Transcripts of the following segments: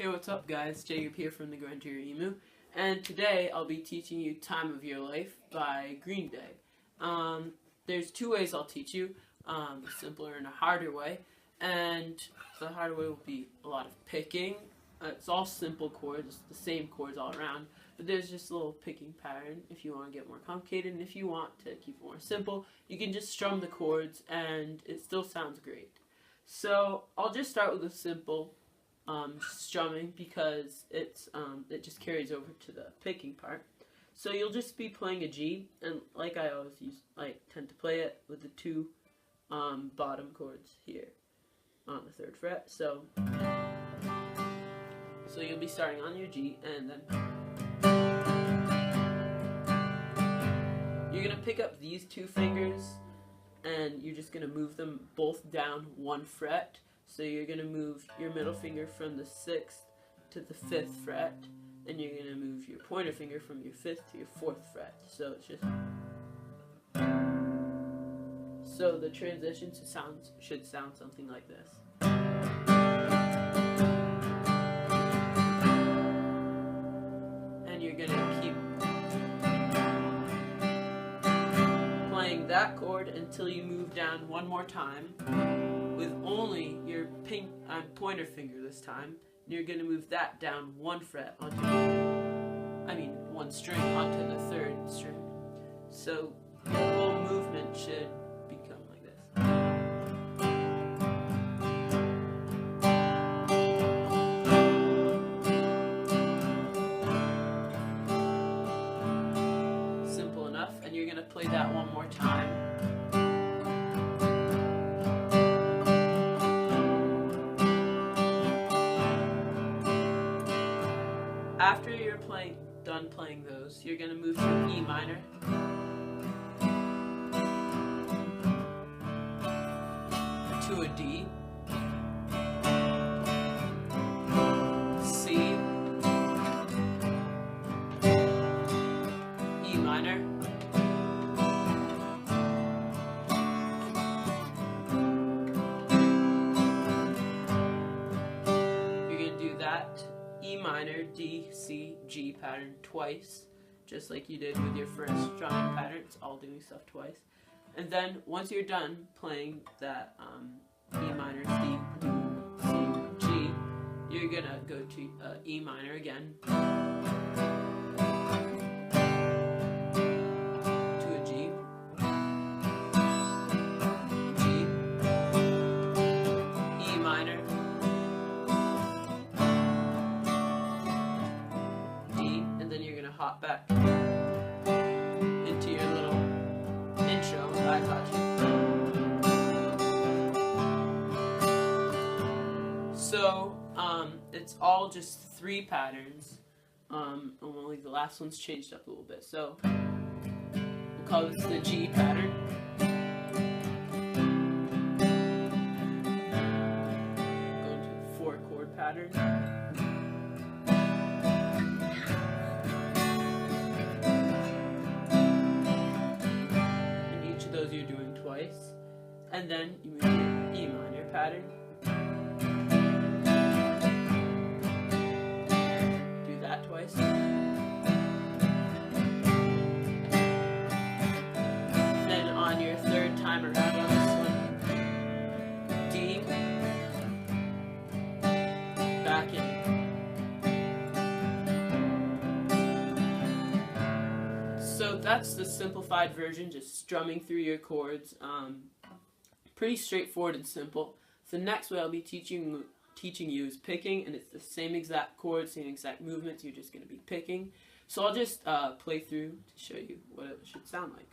Hey, what's up guys? Jacob here from the Gran Turismo Emu, and today I'll be teaching you Time of Your Life by Green Day. There's two ways I'll teach you, a simpler and a harder way, and the harder way will be a lot of picking. It's all simple chords, the same chords all around, but there's just a little picking pattern if you want to get more complicated, and if you want to keep it more simple, you can just strum the chords and it still sounds great. So I'll just start with a simple strumming because it just carries over to the picking part. So you'll just be playing a G, and like I always tend to play it with the two bottom chords here on the 3rd fret. So you'll be starting on your G, and then you're gonna pick up these two fingers, and you're just gonna move them both down 1 fret. So you're going to move your middle finger from the 6th to the 5th fret, and you're going to move your pointer finger from your 5th to your 4th fret. So it's just... So the transition should sound something like this. And you're going to keep playing that chord until you move down one more time, with only your pointer finger this time. And you're going to move that down 1 fret onto, 1 string onto the 3rd string. So the whole movement should become like this. Simple enough, and you're going to play that one more time. After you're done playing those, you're going to move to E minor, to a D, C, E minor, you're going to do that E minor, D, C, G pattern twice, just like you did with your first strumming pattern. It's all doing stuff twice. And then once you're done playing that E minor, D, C, G, you're gonna go to E minor again, to a G, G, E minor, hop back into your little intro that I taught you. So it's all just 3 patterns, only the last one's changed up a little bit. So we'll call this the G pattern. Go to the 4-chord pattern. You're doing twice, and then you move your E minor pattern, do that twice, then on your 3rd time around on this one, D, back in. So that's the simplified version, just strumming through your chords. Pretty straightforward and simple. The next way I'll be teaching you is picking, and it's the same exact chords, same exact movements. You're just going to be picking. So I'll just play through to show you what it should sound like.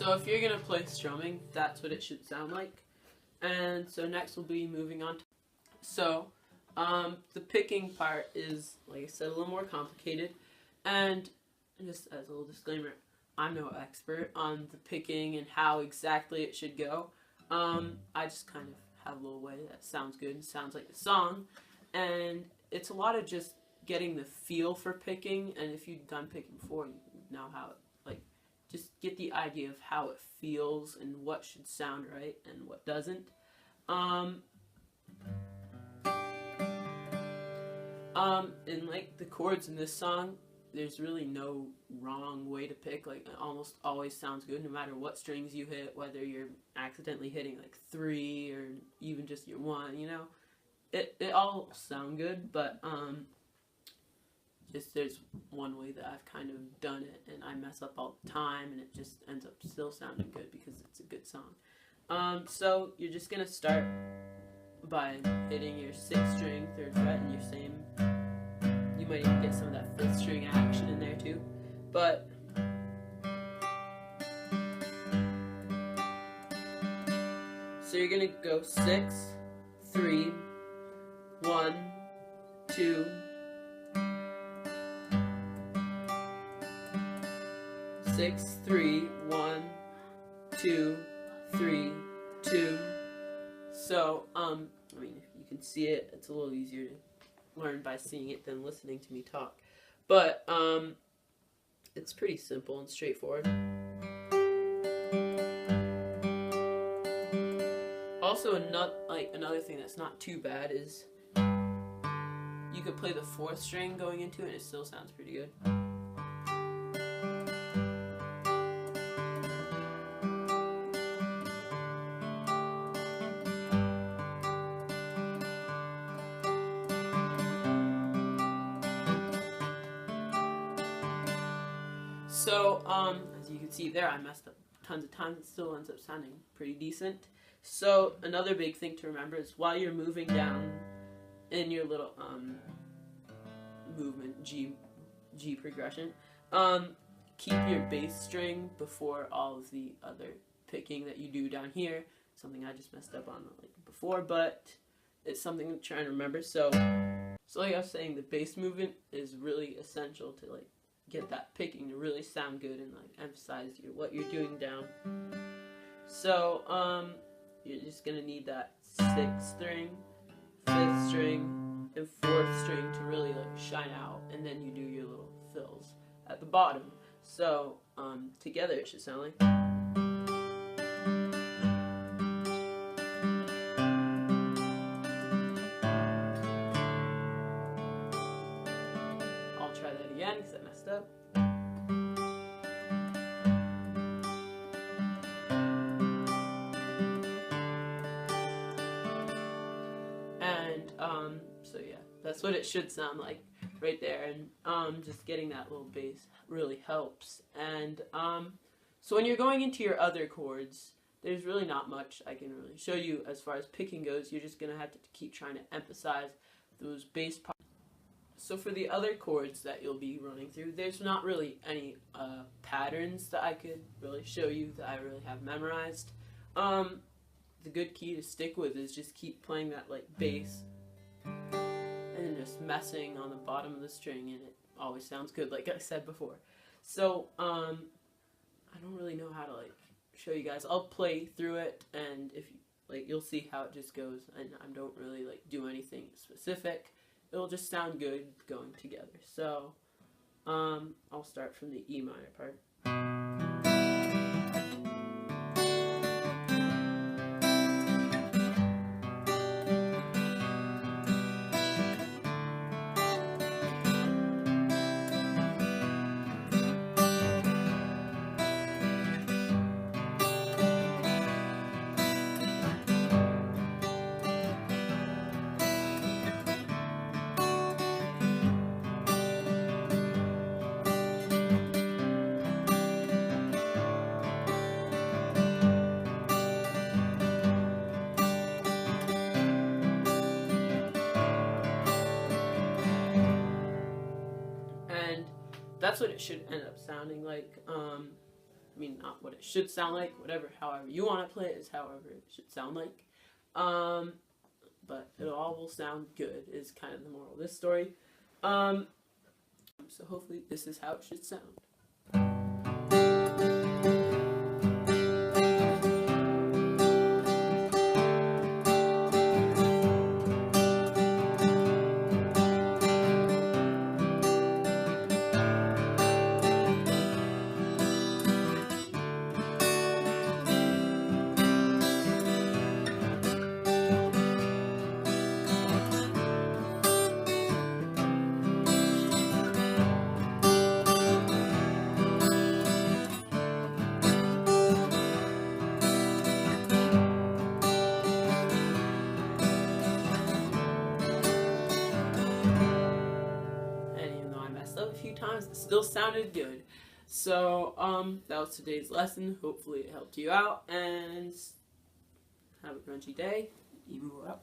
So if you're gonna play strumming, that's what it should sound like. And so next we'll be moving on to, so the picking part is, like I said, a little more complicated. And just as a little disclaimer, I'm no expert on the picking and how exactly it should go. I just kind of have a little way that sounds good and sounds like the song. And it's a lot of just getting the feel for picking, and if you've done picking before, you know how it, like, just get the idea of how it feels and what should sound right and what doesn't. And like the chords in this song, there's really no wrong way to pick. Like, it almost always sounds good no matter what strings you hit, whether you're accidentally hitting like 3 or even just your 1, you know. It all sound good, but just there's one way that I've kind of done it and I mess up all the time, and it just ends up still sounding good because it's a good song. So you're just gonna start by hitting your 6th string, 3rd fret, and your same. You might even get some of that 5th string action in there too, but so you're gonna go 6, 3, 1, 2, 6, 3, 1, 2, 3, 2. So, I mean, if you can see it, it's a little easier to learn by seeing it than listening to me talk. But, it's pretty simple and straightforward. Also, another thing that's not too bad is you could play the 4th string going into it and it still sounds pretty good. So, as you can see there, I messed up tons of times. It still ends up sounding pretty decent. So, another big thing to remember is while you're moving down in your little movement, G progression, keep your bass string before all of the other picking that you do down here. Something I just messed up on like before, but it's something to try and remember. So like I was saying, the bass movement is really essential to like get that picking to really sound good and like emphasize what you're doing down. So you're just gonna need that 6th string, 5th string, and 4th string to really like shine out, and then you do your little fills at the bottom. So together it should sound like. I'll try that again because I messed up. And so yeah, that's what it should sound like right there. And just getting that little bass really helps. And so when you're going into your other chords, there's really not much I can really show you as far as picking goes. You're just gonna have to keep trying to emphasize those bass parts. So for the other chords that you'll be running through, there's not really any patterns that I could really show you that I really have memorized. The good key to stick with is just keep playing that like bass and just messing on the bottom of the string, and it always sounds good, like I said before. So I don't really know how to like show you guys. I'll play through it, and if you, like, you'll see how it just goes, and I don't really like do anything specific. It'll just sound good going together. So I'll start from the E minor part. That's what it should end up sounding like. I mean, not what it should sound like. However you want to play it is however it should sound like. But it all will sound good is kind of the moral of this story. So hopefully this is how it should sound. Up a few times, it still sounded good. So that was today's lesson. Hopefully it helped you out, and have a grungy day. Emu out.